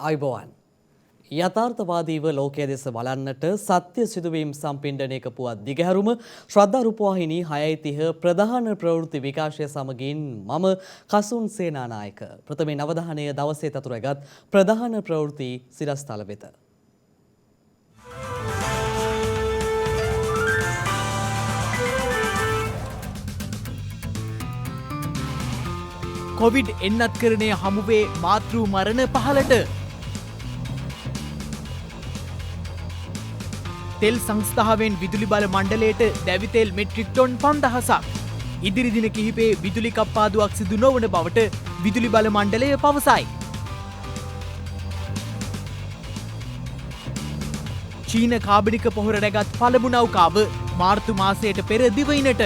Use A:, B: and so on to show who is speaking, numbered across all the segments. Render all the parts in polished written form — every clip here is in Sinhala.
A: අයිබෝවන් යථාර්ථවාදීව ලෝකයේ දෙස බලන්නට සත්‍ය සිදුවීම් සම්පින්ඩනයක පුවත් දිගහැරුම ශ්‍රද්ධා රූපවාහිනී 6:30 ප්‍රධාන ප්‍රවෘත්ති විකාශය සමගින් මම කසුන් සේනානායක ප්‍රථමයෙන් අවධානය දවසේ තතුරගත් ප්‍රධාන ප්‍රවෘත්ති සිරස්තල වෙත.
B: කොවිඩ් එන්නත්කරණය හමුවේ මාතෘ මරණ 15ට තෙල් සංස්ථාවෙන් විදුලි බල මණ්ඩලයට දැවිතෙල් මෙට්‍රික් ටොන් 5000ක් ඉදිරි දින කිහිපේ විදුලි කප්පාදුවක් සිදු නොවන බවට විදුලි බල මණ්ඩලය පවසයි. චීන කාබනික පොහොර රැගත් පළමු නෞකාව මාර්තු මාසයට පෙර දිවයිනට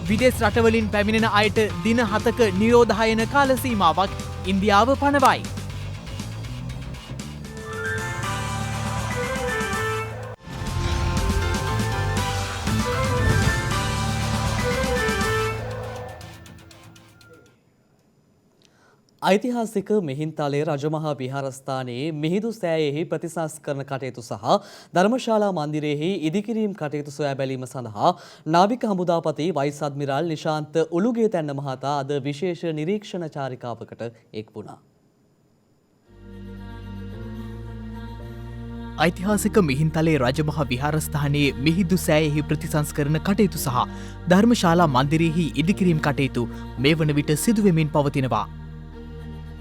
B: විදේශ රටවලින් පැමිණෙන අයට දින 7ක නිරෝධායන කාල සීමාවක් ඉන්දියාව පනවයි.
A: ඓතිහාසික මිහින්තලේ රජමහා විහාරස්ථානයේ මිහිඳු සෑයෙහි ප්‍රතිසංස්කරණ කටයුතු සහ ධර්මශාලා මන්දිරයෙහි ඉදිකිරීම් කටයුතු සොයා බැලීම සඳහා නාවික හමුදාපති වයිස් අද්මිරාල් නිශාන්ත උළුගේතැන්න මහතා අද විශේෂ නිරීක්ෂණ චාරිකාවකට එක් වුණා.
B: ඓතිහාසික මිහින්තලේ රජමහා විහාරස්ථානයේ මිහිඳු සෑයෙහි ප්‍රතිසංස්කරණ කටයුතු සහ ධර්මශාලා මන්දිරයෙහි ඉදිකිරීම් කටයුතු මේ වන විට සිදුවෙමින් පවතිනවා.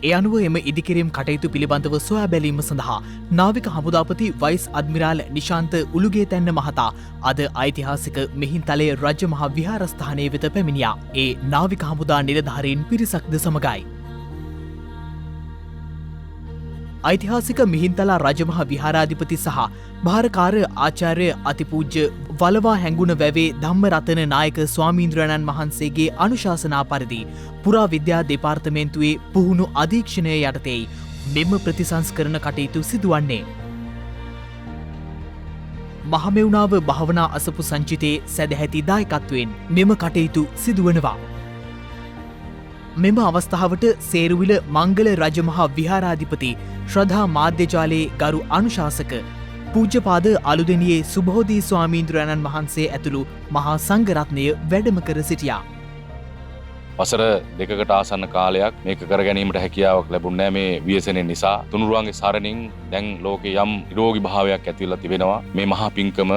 B: ඒ අනුව එම ඉදිකිරීම් කටයුතු පිළිබඳව සොයා බැලීම සඳහා නාවික හමුදාපති වයිස් අද්මිරාල් නිශාන්ත උළුගේතැන්න මහතා අද ඓතිහාසික මිහින්තලේ රජමහා විහාරස්ථානයේ වෙත පැමිණියා. ඒ නාවික හමුදා නිලධාරීන් පිරිසක්ද සමගයි. ඓතිහාසික මිහින්තලා රජමහා විහාරාධිපති සහ භාරකාර ආචාර්ය අතිපූජ්‍ය වලවා හැඟුණ වැවේ ධම්මරතන නායක ස්වාමීන්ද්‍රයන්න් වහන්සේගේ අනුශාසනා පරිදි පුරා විද්‍යා දෙපාර්තමේන්තුවේ පුහුණු අධීක්ෂණය යටතේ මෙම ප්‍රතිසංස්කරණ කටයුතු සිදුවන්නේ. මහමෙවුනාව භාවනා අසපු සංචිතයේ සැදැහැති දායකත්වයෙන් මෙම කටයුතු සිදුවනවා. මෙම අවස්ථාවට සේරුවිල මංගල රජමහා විහාරාධිපති ශ්‍රද්ධා මාධ්‍යජාලයේ ගරු අනුශාසක පූජ්‍යපාද අලුදෙනියේ සුබෝධි ස්වාමීන්ද්‍රයන්න් වහන්සේ ඇතුළු මහා සංඝරත්නය වැඩම කර සිටියා.
C: වසර දෙකකට ආසන්න කාලයක් මේක කර ගැනීමට හැකියාවක් ලැබුණේ නැහැ මේ ව්‍යසනය නිසා. තුනුරුවන්ගේ සරණින් දැන් ලෝකේ යම් නිරෝගී භාවයක් ඇති වෙලා තිබෙනවා. මේ මහා පිංකම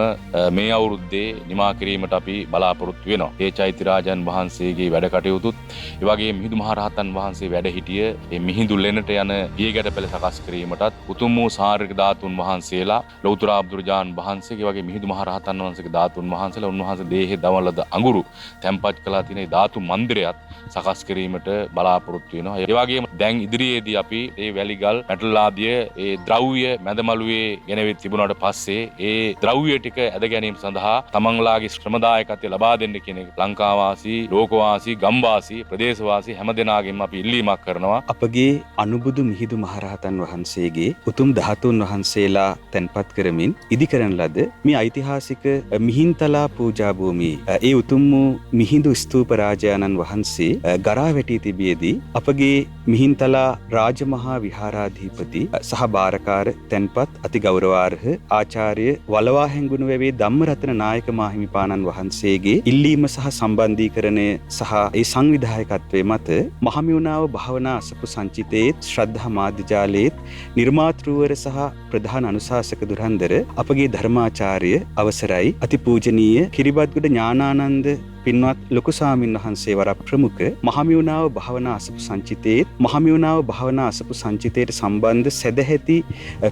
C: මේ අවුරුද්දේ නිමා කිරීමට අපි බලාපොරොත්තු වෙනවා. ඒ චෛත්‍යරාජන් වහන්සේගේ වැඩ කටයුතුත් ඒ වගේ මිහිඳු මහරහතන් වහන්සේ වැඩ සිටිය මේ මිහිඳු ලෙනට යන ගියගැට පෙළ සකස් කිරීමටත් උතුම් වූ සාරික ධාතුන් වහන්සේලා ලෞතර බුදුරජාණන් වහන්සේගේ වගේ මිහිඳු මහරහතන් වහන්සේගේ ධාතුන් වහන්සේලා උන්වහන්සේ දේහේ දවලද අඟුරු තැන්පත් කළා තියෙන ධාතු මන්දිරයත් සකස් කිරීමට බලාපොරොත්තු වෙනවා. ඒ වගේම දැන් ඉදිරියේදී අපි මේ වැලිගල් මැටලාදිය ඒ ද්‍රව්‍ය මැදමළුවේ ගෙනවෙත් තිබුණාට පස්සේ ඒ ද්‍රව්‍ය ටික ඇද ගැනීම සඳහා තමන්ලාගේ ශ්‍රමදායකත්වය ලබා දෙන්න කියන එක ලංකාවාසී, ලෝකවාසී, ගම්වාසී, ප්‍රදේශවාසී හැම දෙනාගේම අපි ඉල්ලීමක් කරනවා.
D: අපගේ අනුබුදු මිහිඳු මහරහතන් වහන්සේගේ උතුම් ධාතුන් වහන්සේලා තැන්පත් කරමින් ඉදි කරන ලද මේ ඓතිහාසික මිහින්තලා පූජා භූමියේ ඒ උතුම් වූ මිහිඳු ස්තූප රාජානන් වහන්සේ ගරා වැටී තිබියදී අපගේ මිහින්තලා රාජමහා විහාරාධිපති සහ භාරකාර තැන්පත් අති ගෞරවාර්හ ආචාර්ය වලවා හැඟුණු වැවේ ධම්මරතන නායක මාහිමිපාණන් වහන්සේගේ ඉල්ලීම සහ සම්බන්ධීකරණය සහ ඒ සංවිධායකත්වයේ මත මහමෙවුනාව භාවනා අසපු සංචිතයේත් ශ්‍රද්ධා මාධ්‍යජාලයේත් නිර්මාතෘවර සහ ප්‍රධාන අනුශාසක දුරන්දර අපගේ ධර්මාචාර්ය අවසරයි අතිපූජනීය කිරිබත්ගොඩ ඥානානන්ද පින්වත් ලොකු ස්වාමීන් වහන්සේ වර ප්‍රමුඛ මහමෙවුනාව භාවනා අසපු සංචිතයේත් මහමෙවුනාව භාවනා අසපු සංචිතයට සම්බන්ධ සැදැහැති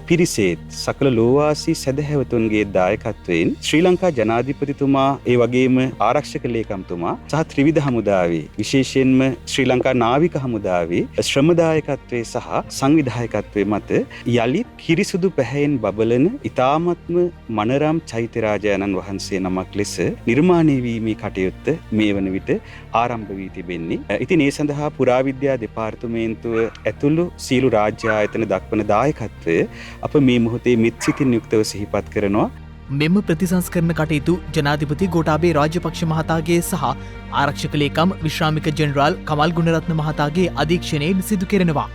D: පිරිසේත් සකල ලෝවාසී සැදැහැවතුන්ගේ දායකත්වයෙන් ශ්‍රී ලංකා ජනාධිපතිතුමා ඒ වගේම ආරක්ෂක ලේකම්තුමා සහ ත්‍රිවිධ හමුදාවේ විශේෂයෙන්ම ශ්‍රී ලංකා නාවික හමුදාවේ ශ්‍රමදායකත්වයේ සහ සංවිධායකත්වයේ මත යලිත් කිරිසුදු පැහැයෙන් බබලන ඊ타ත්ම මනරම් චෛත්‍යරාජානන් වහන්සේ නමක් ලෙස නිර්මාණය වීමේ කටයුත්ත මේ වන විට ආරම්භ වී තිබෙන්නේ. ඉතින් ඒ සඳහා පුරාවිද්‍යා දෙපාර්තමේන්තුව ඇතුළු සීළු රාජ්‍ය ආයතන දක්වන දායකත්වය අප මේ මොහොතේ මෙත් සිතින් යුක්තව සිහිපත් කරනවා.
B: මෙම ප්‍රතිසංස්කරණ කටයුතු ජනාධිපති ගෝඨාභය රාජපක්ෂ මහතාගේ සහ ආරක්ෂක ලේකම් විශ්‍රාමික ජෙනරාල් කමල් ගුණරත්න මහතාගේ අධීක්ෂණයෙන් සිදු කෙරෙනවා.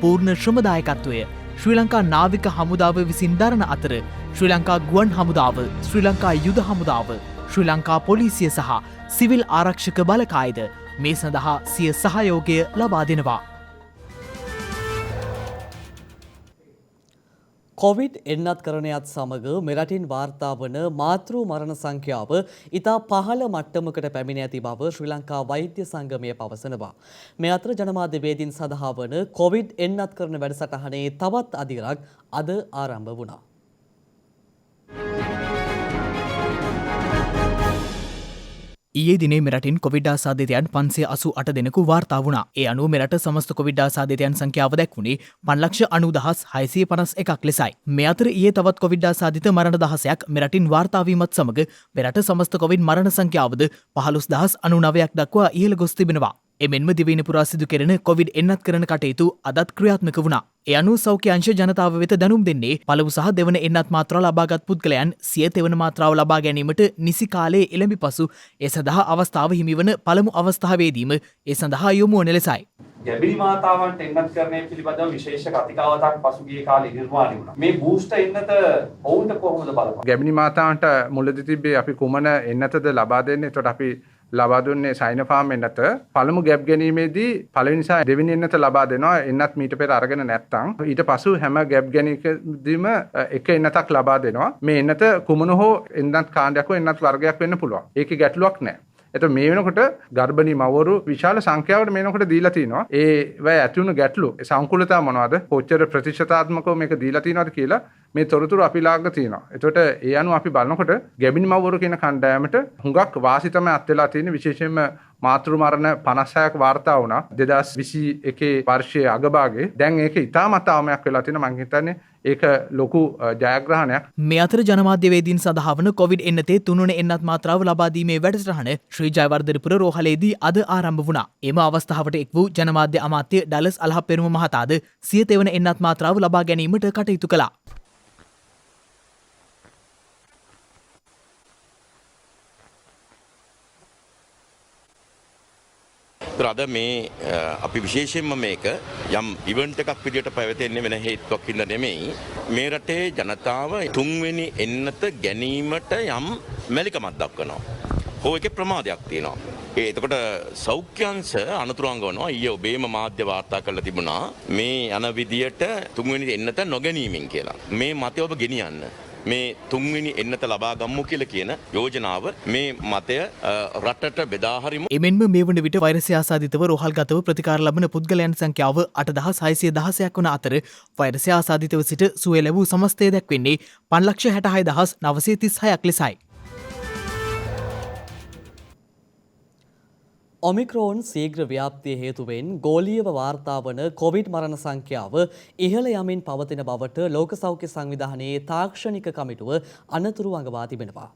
B: පූර්ණ ශ්‍රමදායකත්වය ශ්‍රී ලංකා නාවික හමුදාව විසින් දරන අතර ශ්‍රී ලංකා ගුවන් හමුදාව, ශ්‍රී ලංකා යුද හමුදාව, ශ්‍රී ලංකා පොලිසිය සහ සිවිල් ආරක්ෂක බලකායද මේ සඳහා සිය සහයෝගය ලබා දෙනවා.
A: කොවිඩ් එන්නත් කරණයත් සමග මෙරටින් වාර්තා වන මාතෘ මරණ සංඛ්‍යාව ඉතා පහළ මට්ටමකට පැමිණ ඇති බව ශ්‍රී ලංකා වෛද්‍ය සංගමය පවසනවා. මේ අතර ජනමාධ්‍යවේදීන් සඳහා වන කොවිඩ් එන්නත් කරන වැඩසටහනේ තවත් අදිරක් අද ආරම්භ වුණා.
B: ඊයේ දිනේ මෙරටින් කොවිඩ් ආසාදිතයන් 588 දෙනෙකු වාර්තා වුණා. ඒ අනුව මෙරට සමස්ත කොවිඩ් ආසාදිතයන් සංඛ්‍යාව දැක්වුණේ 5,90,651ක් ලෙසයි. මේ අතර ඊයේ තවත් කොවිඩ් ආසාදිත මරණ 16ක් මෙරටින් වාර්තා වීමත් සමග මෙරට සමස්ත කොවිඩ් මරණ සංඛ්‍යාවද 15,099ක් දක්වා ඉහළ ගොස් තිබෙනවා. එමෙන්ම දිවයින පුරා සිදු කෙරෙන කොවිඩ් එන්නත් කරන කටයුතු අදත් ක්‍රියාත්මක වුණා. ඒ අනුව සෞඛ්‍ය අංශ ජනතාව වෙත දැනුම් දෙන්නේ පළමු සහ දෙවන එන්නත් මාත්‍රා ලබාගත් පුද්ගලයන් සිය තෙවන මාත්‍රාව ලබා ගැනීමට නිසි කාලයේ එළඹි පසු ඒ සඳහා අවස්ථාව හිමිවන පළමු අවස්ථාවේදීම ඒ සඳහා යොමු වන ලෙසයි.
E: ගැබිලි මාතාවන්ට එන්නත් කරණය පිළිබඳව විශේෂ කතිකාවතක් පසුගිය කාලේ නිර්මාණය වුණා. මේ බූස්ටර් එන්නත ඔවුන්ට කොහොමද බලපාන්නේ?
F: ගැබිලි මාතාවන්ට මුලදී තිබ්බේ අපි කුමන එන්නතද ලබා දෙන්නේ? එතකොට අපි ලබා දුන්නේ සයිනෝෆාම් එන්නත. පළමු ගැබ් ගැනීමේදී පළවෙනි සහ දෙවෙනි එන්නත ලබා දෙනවා. එන්නත් මීට පෙර අරගෙන නැත්නම් ඊට පසු හැම ගැබ් ගැනීමකදීම එක එන්නතක් ලබා දෙනවා. මේ එන්නත කුමන හෝ එන්නත් කාණ්ඩයක් හෝ එන්නත් වර්ගයක් වෙන්න පුළුවන්. ඒකේ ගැටලුවක් නැහැ. එතකොට මේ වෙනකොට ගර්භණී මව්වරු විශාල සංඛ්‍යාවකට මේ වෙනකොට දීලා තිනවා. ඒවැ ඇති වුණු ගැටලු සංකූලතා මොනවද? කොච්චර ප්‍රතිශතාත්මකව මේක දීලා තිනවද කියලා මේ තොරතුරු අපි ළඟ තියෙනවා. එතකොට ඒ අනුව අපි බලනකොට ගැබිනි මව්වරු කියන කණ්ඩායමට හුඟක් වාසි තමයි අත් වෙලා තියෙන්නේ. විශේෂයෙන්ම මාතෘ මරණ 56ක් වාර්තා වුණා 2021 වර්ෂයේ අගභාගයේ. දැන් ඒක ඉතාමත් අවමයක් වෙලා තියෙනවා. මම හිතන්නේ ඒක ලොකු ජයග්‍රහණයක්.
B: මේ අතර ජනමාධ්‍යවේදීන් සඳහා වන කොවිඩ් එන්නතේ තුන්වන එන්නත් මාත්‍රාව ලබා දීමේ වැඩසටහන ශ්‍රී ජයවර්ධනපුර රෝහලේදී අද ආරම්භ වුණා. එම අවස්ථාවට එක් වූ ජනමාධ්‍ය අමාත්‍ය ඩලස් අල්හප්පෙරුම මහතාද සිය තෙවන එන්නත් මාත්‍රාව ලබා ගැනීමට කටයුතු කළා.
G: අද මේ අපි විශේෂයෙන්ම මේක යම් ඉවෙන්ට් එකක් විදිහට පැවැතෙන්නේ වෙන හේතුවක් හින්දා නෙමෙයි. මේ රටේ ජනතාව තුන්වෙනි එන්නත ගැනීමට යම් මැලිකමක් දක්වනවා. හෝ එකේ ප්‍රමාදයක් තියෙනවා. එතකොට සෞඛ්‍යංශ අනුතරංගවනවා. ඊයේ ඔබේම මාධ්‍ය වාර්තා කරලා තිබුණා මේ යන විදියට තුන්වෙනි එන්නත නොගැනීමෙන් කියලා. මේ මතය ඔබ ගෙනියන්න. මේ තුන්වෙනි එන්නත ලබා ගමු කියලා කියන යෝජනාව මේ මතය රටට බෙදා හරිමු.
B: එමෙන්ම මේ වන විට වෛරසය ආසාදිතව රෝහල්ගතව ප්‍රතිකාර ලබන පුද්ගලයන් සංඛ්‍යාව 8616ක් වන අතර වෛරසය ආසාදිතව සිට සුවය ලැබූ සමස්තය දැක්වෙන්නේ 5,66,936ක් ලෙසයි.
A: ඔමික්‍රෝන් සීග්‍ර ව්‍යාප්තිය හේතුවෙන් ගෝලීයව වාර්තා වන කොවිඩ් මරණ සංඛ්‍යාව ඉහළ යමින් පවතින බවට ලෝක සෞඛ්‍ය සංවිධානයේ තාක්ෂණික කමිටුව අනතුරු අඟවා තිබෙනවා.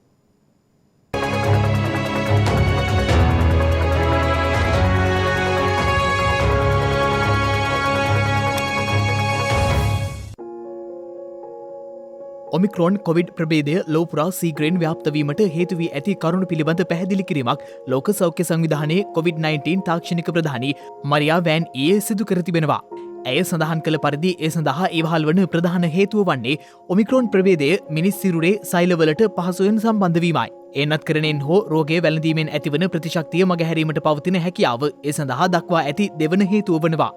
B: ඔමික්‍රෝන් කොවිඩ් ප්‍රභේදය ලෝපුරා සීග්‍රයෙන් ව්‍යාප්තවීමට හේතුවී ඇති කරුණු පිළිබඳ පැහැදිලි කිරීමක් ලෝක සෞඛ්‍ය සංවිධානයේ COVID-19 තාක්ෂණික ප්‍රධානී මරියා වෑන් ඊයේ සිදු කර තිබෙනවා. ඇය සඳහන් කළ පරිදි ඒ සඳහා ඉවහල් වන ප්‍රධාන හේතුව වන්නේ ඔමික්‍රෝන් ප්‍රභේදය මිනිස් සිරුරේ සෛලවලට පහසුවෙන් සම්බන්ධ වීමයි. එන්නත් කරණයෙන් හෝ රෝගය වැළඳීමෙන් ඇතිවන ප්‍රතිශක්තිය මගහැරීමට පවතින හැකියාව ඒ සඳහා දක්වා ඇති දෙවන හේතුව වනවා.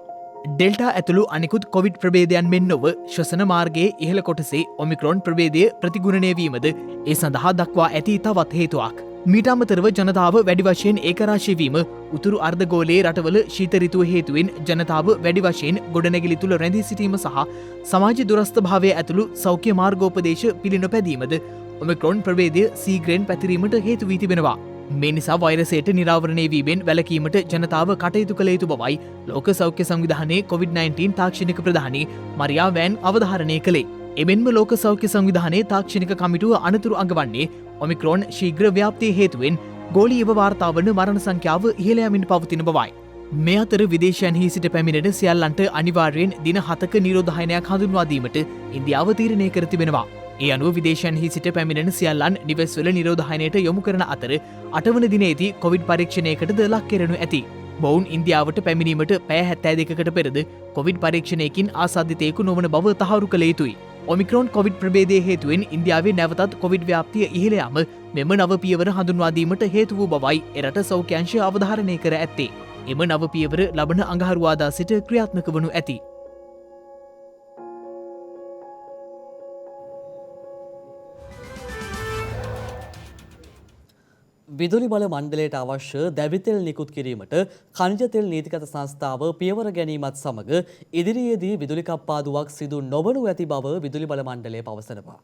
B: ඩෙල්ටා ඇතුළු අනිකුත් කොවිඩ් ප්‍රභේදයන් මෙන් නොව ශ්වසන මාර්ගයේ ඉහළ කොටසේ ඔමික්‍රෝන් ප්‍රභේදය ප්‍රතිගුණනය වීමද ඒ සඳහා දක්වා ඇති තවත් හේතුවක්. මීට අමතරව ජනතාව වැඩි වශයෙන් ඒකරාශී වීම, උතුරු අර්ධගෝලයේ රටවල ශීත ඍතුව හේතුවෙන් ජනතාව වැඩි වශයෙන් ගොඩනැගිලි තුල රැඳී සිටීම සහ සමාජ දුරස්ථභාවය ඇතුළු සෞඛ්‍ය මාර්ගෝපදේශ පිළිනොපැදීමද ඔමික්‍රෝන් ප්‍රභේදය සීග්‍රයෙන් පැතිරීමට හේතු වී තිබෙනවා. මේ නිසා වෛරසයට නිරාවරණය වීමෙන් වැළකීමට ජනතාව කටයුතු කළ යුතු බවයි ලෝක සෞඛ්‍ය සංවිධානයේ COVID-19 තාක්ෂණික ප්‍රධානී මරියා වෑන් අවධාරණය කළේ. එමෙන්ම ලෝක සෞඛ්‍ය සංවිධානයේ තාක්ෂණික කමිටුව අනතුරු අඟවන්නේ ඔමික්‍රෝන් ශීඝ්‍ර ව්‍යාප්තිය හේතුවෙන් ගෝලීයව වාර්තා වන මරණ සංඛ්‍යාව ඉහළ යමින් පවතින බවයි. මේ අතර විදේශයන්හි සිට පැමිණෙන සියල්ලන්ට අනිවාර්යෙන් දින 7ක නිරෝධායනයක් හඳුන්වා දීමට ඉන්දියාව තීරණය කර තිබෙනවා. ඒ අනුව විදේශයන්හි සිට පැමිණෙන සියල්ලන් නිවෙස්වල නිරෝධායනයට යොමු කරන අතර 8 වන දිනේදී කොවිඩ් පරීක්ෂණයකටද ලක් කෙරෙනු ඇති. මොවුන් ඉන්දියාවට පැමිණීමට පැය 72කට පෙරද කොවිඩ් පරීක්ෂණයකින් ආසාදිතයෙකු නොවන බව තහවුරු කළ යුතුයි. ඔමික්‍රෝන් කොවිඩ් ප්‍රභේදය හේතුවෙන් ඉන්දියාවේ නැවතත් කොවිඩ් ව්‍යාප්තිය ඉහළ යාම මෙම නව පියවර හඳුන්වා දීමට හේතු වූ බවයි එරට සෞඛ්‍ය අංශය අවධාරණය කර ඇත්තේ. එම නව පියවර ලබන අඟහරුවාදා සිට ක්‍රියාත්මක වනු ඇති.
A: විදුලි බල මණ්ඩලයට අවශ්‍ය දැවිතෙල් නිකුත් කිරීමට ඛනිජ තෙල් නීතිගත සංස්ථාව පියවර ගැනීමත් සමග ඉදිරියේදී විදුලි කප්පාදුවක් සිදු නොවනු ඇති බව විදුලි බල මණ්ඩලය පවසනවා.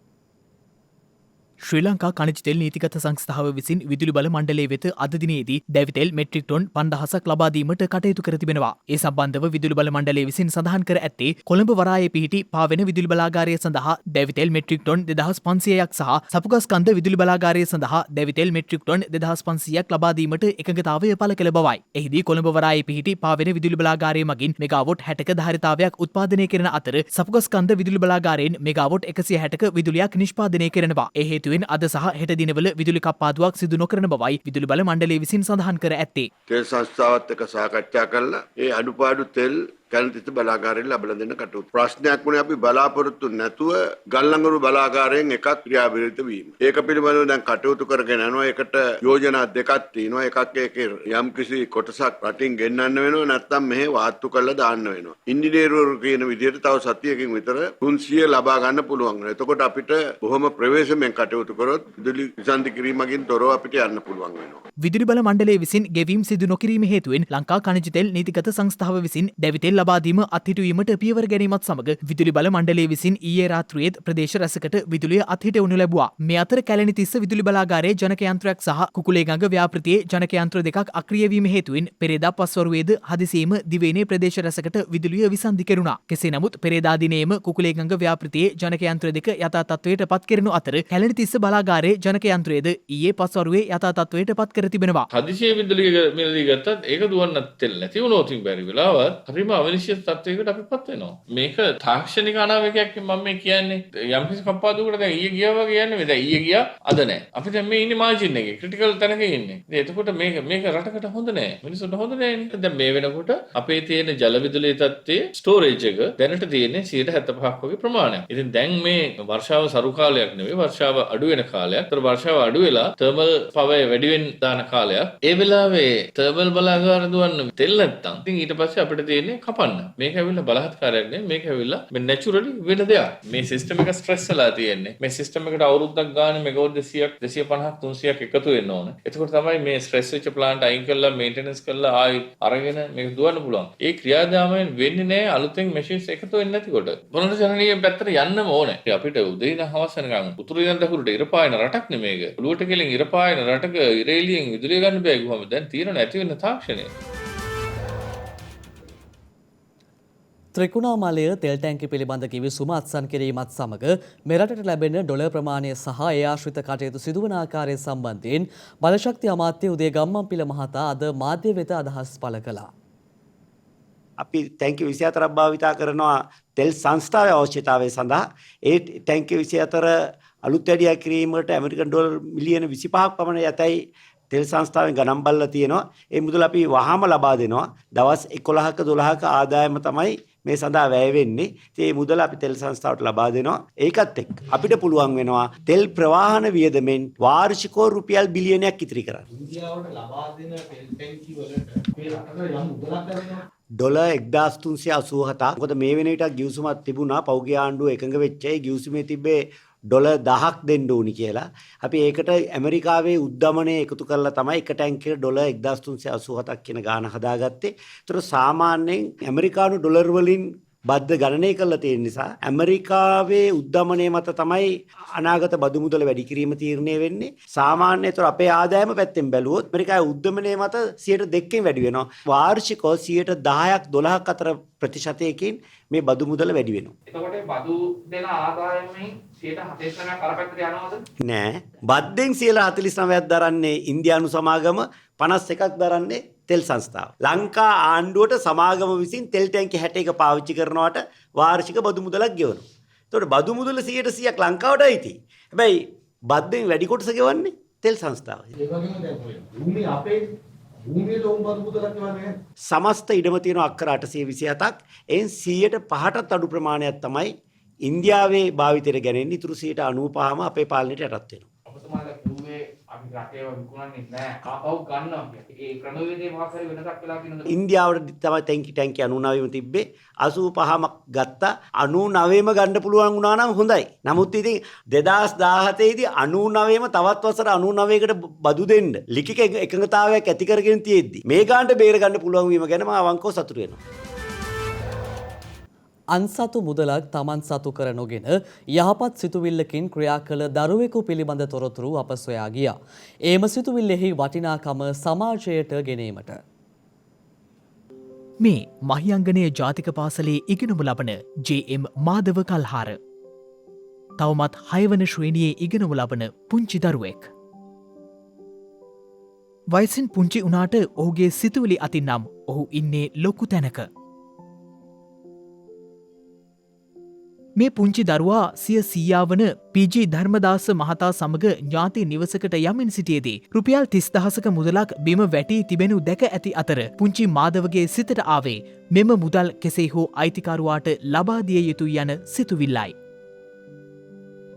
B: ශ්‍රී ලංකා ඛනිජ තෙල් නීතිගත සංස්ථාව විසින් විදුලි බල මණ්ඩලය වෙත අද දිනේදී දැවිතෙල් මෙට්‍රික් ටොන් 5000ක් ලබා දීමට කටයුතු කර තිබෙනවා. ඒ සම්බන්ධව විදුලි බල මණ්ඩලය විසින් සඳහන් කර ඇත්තේ කොළඹ වරායේ පිහිටි පාවෙන විදුලි බලාගාරය සඳහා දැවිතෙල් මෙට්‍රික් ටොන් 2500ක් සහ සපුගස්කන්ධ විදුලි බලාගාරය සඳහා දැවිතෙල් මෙට්‍රික් ටොන් 2500ක් ලබා දීමට එකඟතාවය පළ කළ බවයි. එහිදී කොළඹ වරායේ පිහිටි පාවෙන විදුලි බලාගාරය මගින් මෙගාවොට් 60ක ධාරිතාවයක් උත්පාදනය කරන අතර සපුගස්කන්ධ විදුලි බලාගාරයෙන් මෙගාවොට් 160ක විදුලියක් නිෂ්පාදනය කරනවා. ඒ හේතුවෙන් අද සහ හෙට දිනවල විදුලි කප්පාදුවක් සිදු නොකරන බවයි විදුලි බල මණ්ඩලය විසින් සඳහන් කර ඇත්තේ.
H: තෙල් සංස්ථාවත් එක්ක සාකච්ඡා කරලා ඒ අඩුපාඩු තෙල් කැලණිතිස්ස බලාගාරයෙන් ලබා දෙන්න කටයුතු. ප්‍රශ්නයක් වුණේ අපි බලාපොරොත්තු නැතුව ගල්ලංගුරු බලාගාරයෙන් එකක් ක්‍රියාවිරහිත වීම. ඒක පිළිබඳව දැන් කටයුතු කරගෙන යනවා. ඒකට යෝජනා දෙකක් තියෙනවා. එකක් ඒකේ යම් කිසි කොටසක් රටින් ගෙන්නන්න වෙනවා නැත්නම් මෙහෙ වාත්තු කරලා දාන්න වෙනවා. ඉංජිනේරුවරු කියන විදිහට තව සතියකින් විතර 300 ලබා ගන්න පුළුවන් වෙනවා. එතකොට අපිට බොහොම ප්‍රවේශමෙන් කටයුතු කරොත් විදුලි විසන්ධි කිරීමකින් තොරව අපිට යන්න පුළුවන් වෙනවා.
B: විදුලි බල මණ්ඩලය විසින් ගෙවීම් සිදු නොකිරීම හේතුවෙන් ලංකා ඛනිජ තෙල් නීතිගත සංස්ථාව විසින් දැවිතෙල් ලබා දීම අත්හිටුවීමට පියවර ගැනීමත් සමග විදුලි බල මණ්ඩලය විසින් ඊයේ රාත්‍රියේත් ප්‍රදේශ රැසකට විදුලිය අත්හිටවනු ලැබුවා. මේ අතර කැලණිතිස්ස විදුලි බලාගාරයේ ජනක යන්ත්‍රයක් සහ කුකුලේගඟ ව්‍යාපෘතියේ ජනක යන්ත්‍ර දෙකක් අක්‍රිය වීම හේතුවෙන් පෙරේදා පස්වරුවේද හදිසියේම දිවයිනේ ප්‍රදේශ රැසකට විදුලිය විසන්ධි කෙරුණා. කෙසේ නමුත් පෙරේදා දිනයේම කුකුලේගඟ ව්‍යාපෘතියේ ජනක යන්ත්‍ර දෙක යථා තත්ත්වයට පත් කෙරෙනු අතර කැලණිතිස්ස බලාගාරයේ ජනක යන්ත්‍රයේද ඊයේ පස්වරුවේ යථා තත්ත්වයට පත් කර තිබෙනවා.
I: හදිසියේ විදුලිය මිලදී ගත්තත් ඒක දුවන්නත් තෙල් නැති වුණොත් බැරි වෙලාවත් හරිම අවිනිශ්චිත තත්ත්වයකට අපිපත් වෙනවා. මේක තාක්ෂණික අනාවැකයක් මම මේ කියන්නේ. යම්කිසි කප්පාදුවකට දැන් ඊයේ ගියා වගේ යන්නේ. දැන් ඊයේ ගියා අද නැහැ. අපි දැන් මේ ඉන්නේ මාජින් එකේ ක්‍රිටිකල් තැනක ඉන්නේ. ඉතින් එතකොට මේක රටකට හොඳ නැහැ. මිනිස්සුන්ට හොඳ නැහැ. දැන් මේ වෙනකොට අපේ තියෙන ජල විදුලි තත්ත්වයේ ස්ටෝරේජ් එක දැනට තියෙන්නේ 75ක් වගේ ප්‍රමාණයක්. ඉතින් දැන් මේ වර්ෂාව සරු කාලයක් නෙවෙයි වර්ෂාව අඩු වෙන කාලයක්. ඒතර වර්ෂාව අඩු වෙලා තර්මල් පවර් වැඩි වෙන දාන කාලයක්. ඒ වෙලාවේ තර්මල් බලාගාර දුවන්න තෙල් නැත්තම් ඉතින් ඊට පස්සේ අපිට තියෙන්නේ කපන්න. මේක ඇවිල්ලා බලහත්කාරයක් නෙවෙයි. මේක ඇවිල්ලා මේ නැචරලි වෙන දෙයක්. මේ සිස්ටම් එක ස්ට්‍රෙස් වෙලා තියෙන්නේ. මේ සිස්ටම් එකට අවුරුද්දක් ගානේ මෙගාවොට් 200ක් 250ක් 300ක් එකතු වෙන්න ඕන. එතකොට තමයි මේ ස්ට්‍රෙස් වෙච්ච ප්ලාන්ට් අයින් කරලා මේන්ටෙනන්ස් කරලා ආයි අරගෙන මේක දුවන්න පුළුවන්. ඒ ක්‍රියාදාමයෙන් වෙන්නේ නැහැ අලුතෙන් මැෂින්ස් එකතු වෙන්නේ නැතිකොට. මොනවාද ජනනීය පැත්තට යන්නම ඕනේ. අපිට උදේ ඉඳන් හවස වෙනකන් උතුරු ඉඳන් දකුණට ඉර පායන රටක් නෙමේක. ඔළුවට කෙලින් ඉර පායන රටක ඉරේලියෙන් විදුලිය ගන්න බෑ ගුවම දැන් තියෙන නැති වෙන තාක්ෂණය.
A: ත්‍රිකුණාමලය තෙල් ටැංකි පිළිබඳ කිවිසුම අත්සන් කිරීමත් සමග මෙරටට ලැබෙන ඩොලර් ප්‍රමාණය සහ ඒ ආශ්‍රිත කටයුතු සිදුවන ආකාරය සම්බන්ධයෙන් බලශක්ති අමාත්‍ය උදේ ගම්මන්පිල මහතා අද මාධ්‍ය වෙත අදහස් පළ කළා.
J: අපි ටැංකි 24ක් භාවිතා කරනවා තෙල් සංස්ථාවේ අවශ්‍යතාවය සඳහා. ඒ ටැංකි 24 අලුත් වැඩියා කිරීමට ඇමරිකන් ඩොලර් මිලියන 25ක් පමණ යතයි තෙල් සංස්ථාවෙන් ගණන් බලලා තියෙනවා. ඒ මුදල අපි වහාම ලබා දෙනවා. දවස් 11ක 12ක ආදායම තමයි මේ සඳහා වැය වෙන්නේ. ඉතින් මේ මුදල අපි තෙල් සංස්ථාවට ලබා දෙනවා. ඒකත් එක්ක අපිට පුළුවන් වෙනවා තෙල් ප්‍රවාහන වියදමෙන් වාර්ෂිකව රුපියල් බිලියනයක් ඉතිරි කරන්න. ඉන්දියාවට ලබා දෙන තෙල් ටැංකි වලට මේ රටට යම් මුදලක් ලැබෙනවා. ඩොලර් 1387ක්. මොකද මේ වෙන විට ගිවිසුමක් තිබුණා. පෞද්ගලික ආණ්ඩුව එකඟ වෙච්ච ඒ ගිවිසුමේ තිබ්බේ ඩොලර් 1000ක් දෙන්න ඕනි කියලා. අපි ඒකට ඇමරිකාවේ උද්දමනය එකතු කරලා තමයි එක ටැංකියකට ඩොලර් 1387ක් කියන ගාණ හදාගත්තේ. ඒතර සාමාන්‍යයෙන් ඇමරිකානු ඩොලර් වලින් බද්ධ ගණනය කරලා තියෙන නිසා ඇමරිකාවේ උද්දමනය මත තමයි අනාගත බදු මුදල වැඩි කිරීම තීරණය වෙන්නේ. සාමාන්‍යයෙන් ඒතර අපේ ආදායම පැත්තෙන් බැලුවොත් ඇමරිකාවේ උද්දමනය මත 2%කින් වැඩි වෙනවා. වාර්ෂිකව 10%ක් 12ක් අතර ප්‍රතිශතයකින් මේ බදු මුදල වැඩි වෙනවා.
E: එතකොට බදු දෙන ආදායමෙන් 49ක් කරපැත්තට යනවද?
J: නෑ. බද්දෙන් 49ක් දරන්නේ ඉන්දියානු සමාගම 51ක් දරන්නේ තෙල් සංස්ථාව. ලංකා ආණ්ඩුවට සමාගම විසින් තෙල් ටැංකි 61 පාවිච්චි කරනවට වාර්ෂික බදු මුදලක් ගෙවනවා. එතකොට බදු මුදල 100%ක් ලංකාවට අයිති. හැබැයි බද්දෙන් වැඩි කොටස ගෙවන්නේ තෙල් සංස්ථාව.
K: ඒ වගේම දැන් ඔය භූමිය අපේ භූමියට උන් බදු මුදලක් ගෙවන්නේ නැහැ.
J: සමස්ත ඉඩම තියෙන අක්කර 827ක් එයින් 105%ට අඩු ප්‍රමාණයක් තමයි ඉන්දියාවේ භාවිතයට ගැනෙන්නේ. ඉතුරු 95%ම අපේ පාලනයට යටත් වෙනවා.
E: ඔබතුමාලා කිව්වේ අපි රටේව විකුණන්නේ නැහැ. ආපහු ගන්නවා කියන්නේ. ඒ ක්‍රමවේදයේ මොකක් හරි වෙනසක් වෙලා කියනද?
J: ඉන්දියාවට තමයි ටැංකි 99ම තිබ්බේ 85ක් ගත්තා 99ම ගන්න පුළුවන් වුණා නම් හොඳයි. නමුත් ඉතින් 2017 දී 99ම තවත් වසර 99කට බදු දෙන්න ලිඛිත එකඟතාවයක් ඇති කරගෙන තියෙද්දි මේ ගානට බේර ගන්න පුළුවන් වීම ගැන මම අවංකව සතුටු වෙනවා.
A: අන්සතු මුදලක් තමන් සතු කර නොගෙන යහපත් සිතුවිල්ලකින් ක්‍රියා කළ දරුවෙකු පිළිබඳ තොරතුරු අප සොයා ගියා. ඒම සිතුවිල්ලෙහි වටිනාකම සමාජයට ගෙනීමට.
B: මේ මහියංගනය ජාතික පාසලේ ඉගෙනුම ලබන ජේ.එම්. මාධව කල්හාර. තවමත් 6 වන ශ්‍රේණියේ ඉගෙනුම ලබන පුංචි දරුවෙක්. වයසින් පුංචි වුණාට ඔහුගේ සිතුවිලි අතින් නම් ඔහු ඉන්නේ ලොකු තැනක. මේ පුංචි දරුවා සිය සීයා වන පී.ජී. ධර්මදාස මහතා සමග ඥාති නිවසකට යමින් සිටියේදී රුපියල් 30,000ක මුදලක් බිම වැටී තිබෙනු දැක ඇති අතර පුංචි මාධවගේ සිතට ආවේ මෙම මුදල් කෙසේ හෝ අයිතිකරුවාට ලබා දිය යුතුයි යන සිතුවිල්ලයි.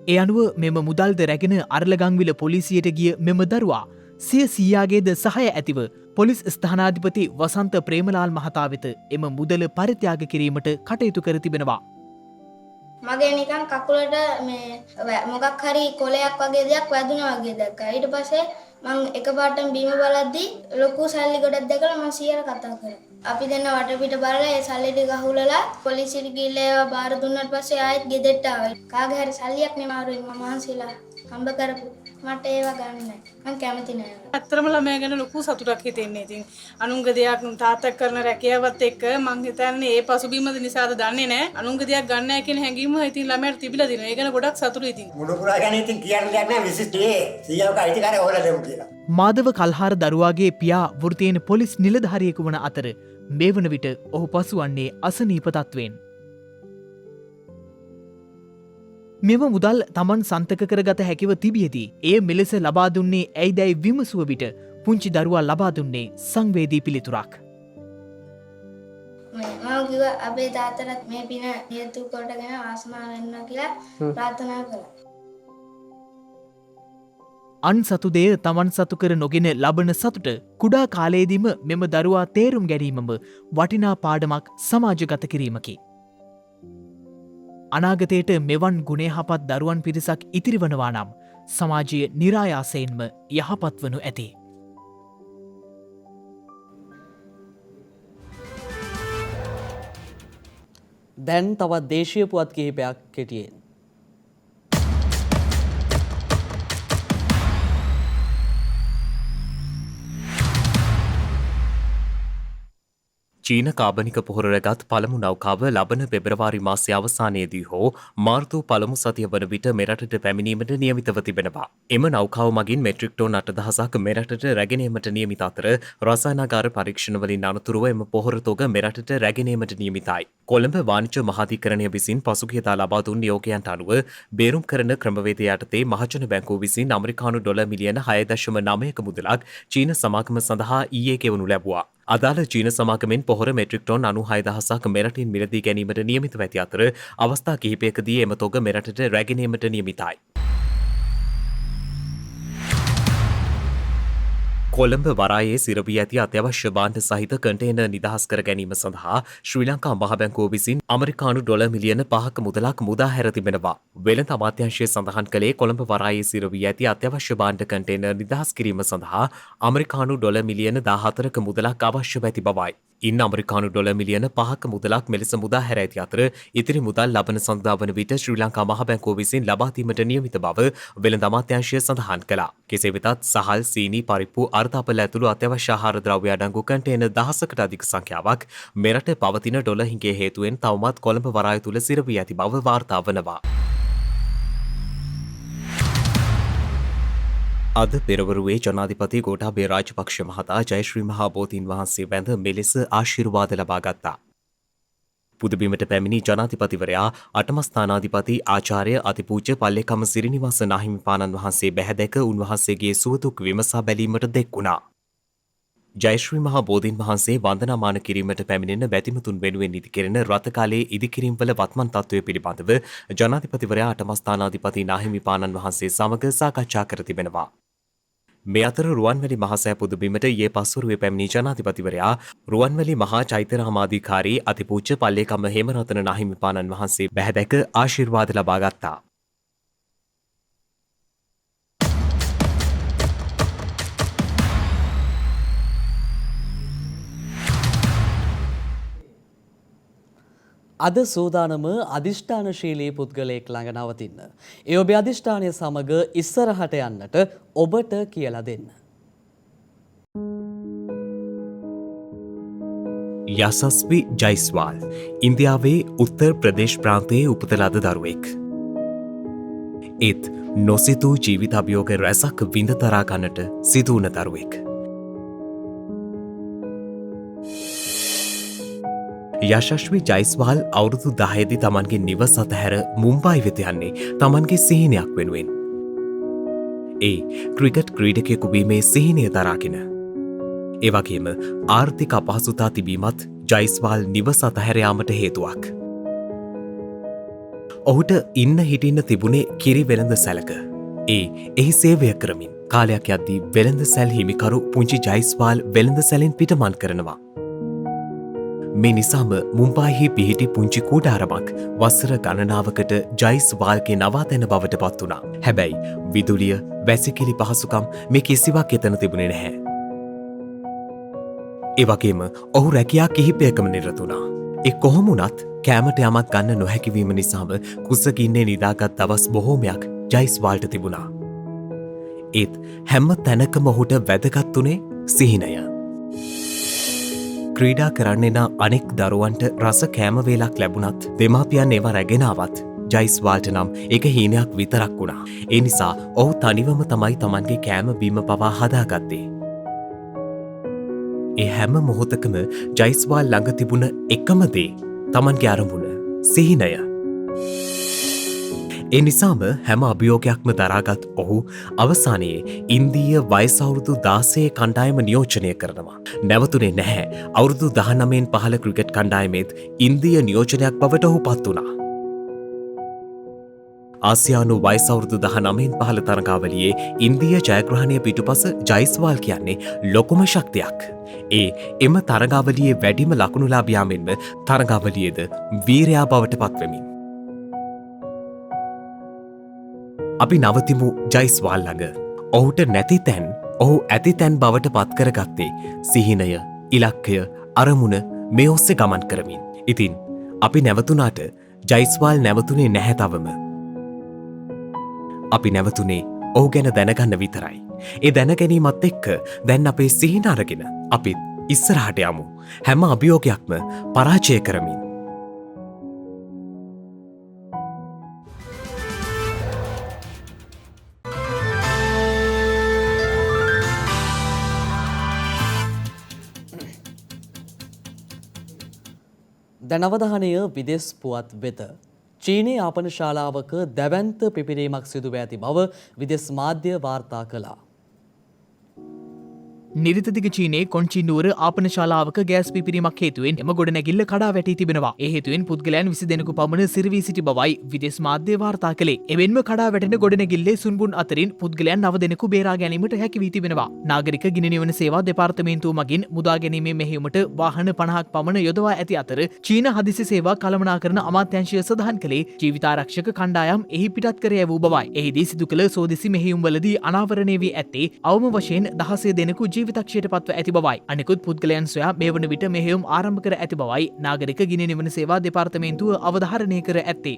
B: ඒ අනුව මෙම මුදල්ද රැගෙන අරලගංවිල පොලිසියට ගිය මෙම දරුවා සිය සීයාගේද සහය ඇතිව පොලිස් ස්ථානාධිපති වසන්ත ප්‍රේමලාල් මහතා වෙත එම මුදල පරිත්‍යාග කිරීමට කටයුතු කර තිබෙනවා.
L: මගේ නිකන් කකුලට මේ මොකක් හරි කොලයක් වගේ දෙයක් වැදුනා වගේ දැක්කා. ඊට පස්සේ මම එකපාරටම බීම බලද්දි ලොකු සල්ලි ගොඩක් දැකලා මම සීයට කතා කරා. අපි දෙන්න වටපිට බලලා ඒ සල්ලි ටික අහුලලා පොලිසියට ගිහලා ඒවා බාර දුන්නාට පස්සේ ආයෙත් ගෙදරට ආවා. කාගේ හරි සල්ලියක් නෙමාරුයි මම මහන්සිලා හම්බ කරපු. මට ඒවා ගන්න නැහැ. මම කැමති නැහැ.
M: ඇත්තටම ළමයා ගැන ලොකු සතුටක් හිතෙන්නේ. ඉතින් අනුන්ගේ දෙයක් තාත්තක් කරන රැකියාවත් එක්ක මං හිතන්නේ ඒ පසුබිමද නිසාද දන්නේ නැහැ. අනුන්ගේ දෙයක් ගන්න නැහැ කියන හැඟීම ඉතින් ළමයාට තිබිලා දිනවා. ඒ ගැන ගොඩක් සතුටුයි ඉතින්.
N: මුඩු පුරා ගැන ඉතින් කියන්න දෙයක් නැහැ විශේෂයේ. සීයාවක අයිතිකාරය හොයලා දෙමු කියලා.
B: මාධව කල්හාර දරුවාගේ පියා වෘත්තීන පොලිස් නිලධාරියෙකු වන අතර මේ වන විට ඔහු පසුවන්නේ අසනීප තත්ත්වයෙන්. මෙම මුදල් තමන් සන්තක කරගත හැකිව තිබියදී එය මෙලෙස ලබා දුන්නේ ඇයිදැයි විමසුව විට පුංචි දරුවා ලබා දුන්නේ සංවේදී පිළිතුරක්.
L: මම කිව්වා අපේ තාත්තට මේ පින හේතු කොටගෙන ආසනාව වෙන්න කියලා ප්‍රාර්ථනා කළා.
B: අන් සතු දෙය තමන් සතු කර නොගෙන ලබන සතුට කුඩා කාලයේදීම මෙම දරුවා තේරුම් ගැනීමම වටිනා පාඩමක් සමාජගත කිරීමකි. අනාගතයට මෙවන් ගුණයහපත් දරුවන් පිරිසක් ඉතිරිවනවා නම් සමාජය නිරායාසයෙන්ම යහපත් වනු ඇති.
A: දැන් තවත් දේශීය පුවත් කිහිපයක් කෙටියෙන්.
O: චීන කාබනික පොහොර රැගත් පළමු නෞකාව ලබන පෙබරවාරි මාසයේ අවසානයේදී හෝ මාර්තු පළමු සතිය වන විට මෙරටට පැමිණීමට නියමිතව තිබෙනවා. එම නෞකාව මගින් මෙට්‍රික් ටොන් 8,000ක් මෙරටට රැගෙන ඒමට නියමිත අතර රසායනාගාර පරීක්ෂණ වලින් අනතුරුව එම පොහොර තොග මෙරටට රැගෙන ඒමට නියමිතයි. කොළඹ වාණිජ්‍ය මහාධිකරණය විසින් පසුගියදා ලබා දුන් නියෝගයන්ට අනුව බේරුම් කරන ක්‍රමවේදය යටතේ මහජන බැංකුව විසින් ඇමරිකානු ඩොලර් මිලියන 6.9ක මුදලක් චීන සමාගම සඳහා ඊයේ ගෙවනු ලැබුවා. අදාළ චීන සමාගමෙන් පොහොර මෙට්‍රික් ටොන් 96,000ක් මෙරටින් මිලදී ගැනීමට නියමිතව ඇති අතර අවස්ථා කිහිපයකදී එම තොග මෙරටට රැගෙන ඒමට නියමිතයි. කොළඹ වරායේ සිරවී ඇති අත්‍යවශ්‍ය භාණ්ඩ සහිත කන්ටේනර් නිදහස් කර ගැනීම සඳහා ශ්‍රී ලංකා මහ බැංකුව විසින් ඇමරිකානු ඩොලර් මිලියන 5ක මුදලක් මුදා හැර තිබෙනවා. වෙළඳ අමාත්‍යාංශය සඳහන් කළේ කොළඹ වරායේ සිරවී ඇති අත්‍යවශ්‍ය භාණ්ඩ කන්ටේනර් නිදහස් කිරීම සඳහා ඇමරිකානු ඩොලර් මිලියන 14ක මුදලක් අවශ්‍ය ඇති බවයි. ඉන් ඇමරිකානු ඩොලර් මිලියන 5ක මුදලක් මෙලෙස මුදා හැර ඇති අතර ඉතිරි මුදල් ලබන සඳුදා වන විට ශ්‍රී ලංකා මහ බැංකුව විසින් ලබා දීමට නියමිත බව වෙළඳ අමාත්‍යාංශය සඳහන් කළා. කෙසේ වෙතත් සහල්, සීනි, පරිප්පු, අර්ථාපල ඇතුළු අත්‍යවශ්‍ය ආහාර ද්‍රව්‍ය අඩංගු කන්ටේනර් 10කට අධික සංඛ්‍යාවක් මෙරට පවතින ඩොලර් හිඟේ හේතුවෙන් තවමත් කොළඹ වරාය තුල සිරවී ඇති බව වාර්තා වනවා. අද පෙරවරුවේ ජනාධිපති ගෝඨාභය රාජපක්ෂ මහතා ජයශ්‍රී මහා බෝධීන් වහන්සේ වැඳ මෙලෙස ආශිර්වාද ලබා ගත්තා. පුදබිමට පැමිණි ජනාධිපතිවරයා අටම ස්ථානාධිපති ආචාර්ය අතිපූජ්‍ය පල්ලේකම සිරිනිවාස නාහිමිපාණන් වහන්සේ බැහැදැක උන්වහන්සේගේ සුවදුක් විමසා බැලීමට දෙක්වුණා. ජයශ්‍රී මහා බෝධීන් වහන්සේ වන්දනාමාන කිරීමට පැමිණෙන බැතිමතුන් වෙනුවෙන් ඉදිකෙරෙන රථකාලයේ ඉදිකිරීම්වල වත්මන් තත්ත්වය පිළිබඳව ජනාධිපතිවරයා අටම ස්ථානාධිපති නාහිමිපාණන් වහන්සේ සමග සාකච්ඡා කර තිබෙනවා. මේ අතර රුවන්වැලි මහසෑ පුදබිමට ඊයේ පස්වරුවේ පැමිණි ජනාධිපතිවරයා රුවන්වැලි මහා චෛත්‍යරාමාධිකාරී අතිපූජ්‍ය පල්ලේකම හේමරතන නාහිමිපාණන් වහන්සේ බැහැදැක ආශිර්වාද ලබා ගත්තා.
A: අද සූදානම අධිෂ්ඨානශීලී පුද්ගලයෙක් ළඟ නවතින්න. ඒ ඔබේ අධිෂ්ඨානය සමග ඉස්සරහට යන්නට ඔබට කියලා දෙන්න.
O: යසස්වි ජයිස්වාල් ඉන්දියාවේ උත්තර ප්‍රදේශ් ප්‍රාන්තයේ උපත ලද දරුවෙක්. ඒත් නොසිතූ ජීවිත අභියෝග රැසක් විඳ තරා ගන්නට සිදුවන දරුවෙක්. යශස්වි ජයිස්වාල් අවුරුදු 10 දී තමන්ගේ නිවස අතහැර මුම්බායි වෙත යන්නේ තමන්ගේ සිහිනයක් වෙනුවෙන්. ඒ ක්‍රිකට් ක්‍රීඩකයෙකු වීමේ සිහිනය දරාගෙන. ඒ වගේම ආර්ථික අපහසුතා තිබීමත් ජයිස්වාල් නිවස අතහැර යාමට හේතුවක්. ඔහුට ඉන්න හිටින්න තිබුණේ කිරි වෙළඳ සැලක. ඒ එහි සේවය කරමින් කාලයක් යද්දී වෙළඳ සැල් හිමිකරු පුංචි ජයිස්වාල් වෙළඳ සැලෙන් පිටමන් කරනවා. මේ නිසාම මුම්බායිහි පිහිටි පුංචි කූඩාරමක් වසර ගණනාවකට ජයිස්වාල්ගේ නවාතැන බවට පත් වුණා. හැබැයි විදුලිය වැසිකිලි පහසුකම් මේ කිසිවක් එතන තිබුණේ නැහැ. ඒ වගේම ඔහු රැකියා කිහිපයකම නිරත වුණා. ඒ කොහොම වුණත් කෑමට යමක් ගන්න නොහැකිවීම නිසාම කුසගින්නේ නිදාගත් දවස් බොහෝමයක් ජයිස්වාල්ට තිබුණා. ඒත් හැම තැනකම ඔහුට වැදගත් වුණේ සිහිනය. ක්‍රීඩා කරන්නේ නා අනෙක් දරුවන්ට රස කෑම වේලක් ලැබුණත් දෙමාපියන් ඒවා රැගෙනාවත් ජයිස්වාල්ට නම් ඒක හීනයක් විතරක් වුණා. ඒ නිසා ඔහු තනිවම තමයි තමන්ගේ කෑම බීම පවා හදාගත්තේ. ඒ හැම මොහොතකම ජයිස්වාල් ළඟ තිබුණ එකම දේ තමන්ගේ අරමුණ සිහිනය. ඒ නිසාම හැම අභියෝගයක්ම දරාගත් ඔහු අවසානයේ ඉන්දීය වයසවුරුදු 16 කණ්ඩායම නියෝජනය කරනවා. නැවතුනේ නැහැ. අවුරුදු 19න් පහළ ක්‍රිකට් කණ්ඩායමේත් ඉන්දීය නියෝජනයක් බවට ඔහු පත් වුණා. ආසියානු වයසවුරුදු 19න් පහළ තරගාවලියේ ඉන්දීය ජයග්‍රහණය පිටුපස ජයිස්වාල් කියන්නේ ලොකුම ශක්තියක්. ඒ එම තරගාවලියේ වැඩිම ලකුණුලාභියා මෙන්ම තරගාවලියේද වීරයා බවට පත්වෙමින්. අපි නවතිමු ජයිස්වාල් ළඟ. ඔහුට නැති තැන් ඔහු ඇති තැන් බවට පත්කරගත්තේ සිහිනය, ඉලක්කය, අරමුණ මේ ඔස්සේ ගමන් කරමින්. ඉතින් අපි නැවතුනාට ජයිස්වාල් නැවතුනේ නැහැ තවම. අපි නැවතුනේ ඔහු ගැන දැනගන්න විතරයි. ඒ දැනගැනීමත් එක්ක දැන් අපේ සිහින අරගෙන අපිත් ඉස්සරහට යමු. හැම අභියෝගයක්ම පරාජය කරමින්.
A: දැන් අවධානය විදෙස් පුවත් වෙත. චීනයේ ආපන ශාලාවක දැවැන්ත පිපිරීමක් සිදුව ඇති බව විදෙස් මාධ්‍ය වාර්තා කළා.
B: නිරිතදිග චීනයේ කොන්චින්නුවර ආපන ශාලාවක ගෑස් පිපිරීමක් හේතුවෙන් එම ගොඩනැගිල්ල කඩා වැටී තිබෙනවා. ඒ හේතුවෙන් පුද්ගලයන් 20 දෙනෙකු පමණ සිරවී සිටි බවයි විදෙස් මාධ්‍ය වාර්තා කළේ. එමෙන්ම කඩා වැටෙන ගොඩනැගිල්ලේ සුන්බුන් අතරින් පුද්ගලයන් 9 දෙනෙකු බේරා ගැනීමට හැකි වී තිබෙනවා. නාගරික ගිනි නිවන සේවා දෙපාර්තමේන්තුව මගින් මුදා ගැනීමේ මෙහෙයුමට වාහන 50ක් පමණ යොදවා ඇති අතර චීන හදිසි සේවා කළමනාකරන අමාත්‍යාංශය සඳහන් කළේ ජීවිතාරක්ෂක කණ්ඩායම් එහි පිටත් කර යැවූ බවයි. එහිදී සිදු කළ සෝදිසි මෙහෙයුම්වලදී අනාවරණය වී ඇත්තේ අවම වශයෙන් 16 දෙනෙකු ජීවිතක්ෂයට පත්ව ඇති බවයි. අනෙකුත් පුද්ගලයන් සොයා මේ වන විට මෙහෙයුම් ආරම්භ කර ඇති බවයි නාගරික ගිනි නිවන සේවා දෙපාර්තමේන්තුව අවධාරණය කර ඇත්තේ.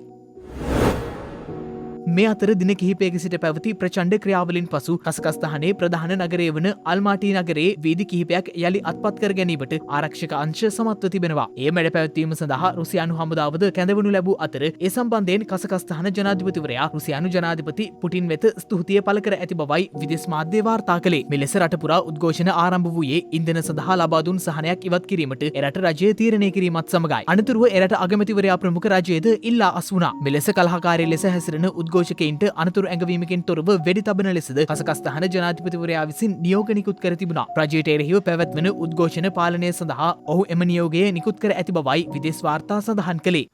B: මේ අතර දින කිහිපයක සිට පැවති ප්‍රචණ්ඩ ක්‍රියාවලින් පසු කසකස්ථානයේ ප්‍රධාන නගරය වන අල්මාටි නගරයේ වීදි කිහිපයක් යළි අත්පත් කර ගැනීමට ආරක්ෂක අංශ සමත්ව තිබෙනවා. ඒ මැඩ පැවැත්වීම සඳහා රුසියානු හමුදාවද කැඳවනු ලැබූ අතර ඒ සම්බන්ධයෙන් කසකස්ථාන ජනාධිපතිවරයා රුසියානු ජනාධිපති පුටින් වෙත ස්තුතිය පළ කර ඇති බවයි විදේශ මාධ්‍ය වාර්තා කළේ. මෙලෙස රට පුරා උද්ඝෝෂණ ආරම්භ වූයේ ඉන්ධන සඳහා ලබා දුන් සහනයක් ඉවත් කිරීමට එරට රජය තීරණය කිරීමත් සමගයි. අනතුරුව එරට අගමැතිවරයා ප්‍රමුඛ රජයේද ඉල්ලා අස් වුණා. මෙලෙස කලහකාරී ලෙස හැසිරෙන උද්ඝෝෂකයින්ට අනතුරු ඇඟවීමකින් තොරව වෙඩි තබන ලෙසද කසකස්ථාන ජනාධිපතිවරයා විසින් නියෝග නිකුත් කර තිබුණා. රජයට එරෙහිව පැවැත්වෙන උද්ඝෝෂණ පාලනය සඳහා ඔහු එම නියෝගය නිකුත් කර ඇති බවයි විදේශ වාර්තා සඳහන් කළේ.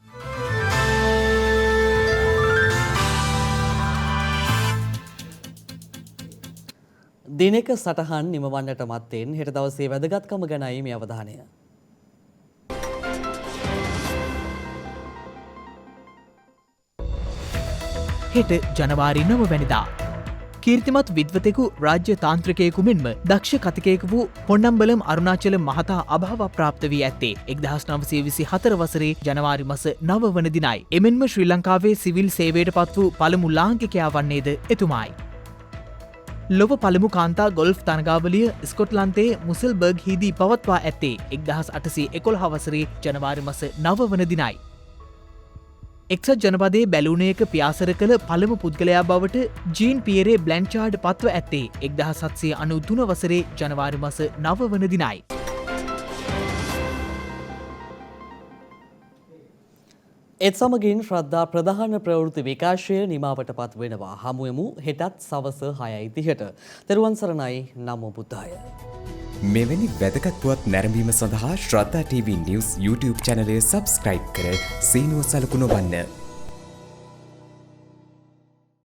A: දිනක සටහන් නිමවන්නට මත්තෙන් හෙට දවසේ වැදගත්කම ගැනයි මේ අවධානය.
B: හෙට ජනවාරි 9 වැනිදා කීර්තිමත් විද්වතෙකු රාජ්‍ය තාන්ත්‍රිකයෙකු මෙන්ම දක්ෂ කතිකයෙකු වූ පොන්නම්බලම් අරුණාචල මහතා අභාව ප්‍රාප්ත වී ඇත්තේ 1924 වසරේ ජනවාරි මාස 9 වන දිනයි. එමෙන්ම ශ්‍රී ලංකාවේ සිවිල් සේවයට පත් වූ පළමු ලාංකිකයා වන්නේද එතුමායි. ලොව පළමු කාන්තා ගොල්ෆ් තරගාවලිය ස්කොට්ලන්තයේ මුසල්බර්ග් හිදී පවත්වා ඇත්තේ 1811 වසරේ ජනවාරි මාස 9 වන දිනයි. එක්සත් ජනපදයේ බැලුණයක පියාසර කළ පළමු පුද්ගලයා බවට ජීන් පියරේ බ්ලැන්චාඩ් පත්ව ඇත්තේ 1793 වසරේ ජනවාරි මාස 9 වන දිනයි.
A: එත් සමගින් ශ්‍රද්ධා ප්‍රධාන ප්‍රවෘත්ති විකාශය නිමාවට පත් වෙනවා. හමුවෙමු හෙටත් සවස 6:30ට. තෙරුවන් සරණයි. නමෝ බුද්ධාය.
O: මෙවැනි වැදගත් පුවත් නැරඹීම සඳහා ශ්‍රද්ධා TV News YouTube channel එක subscribe කර සීනුව සලකුණ වන්න.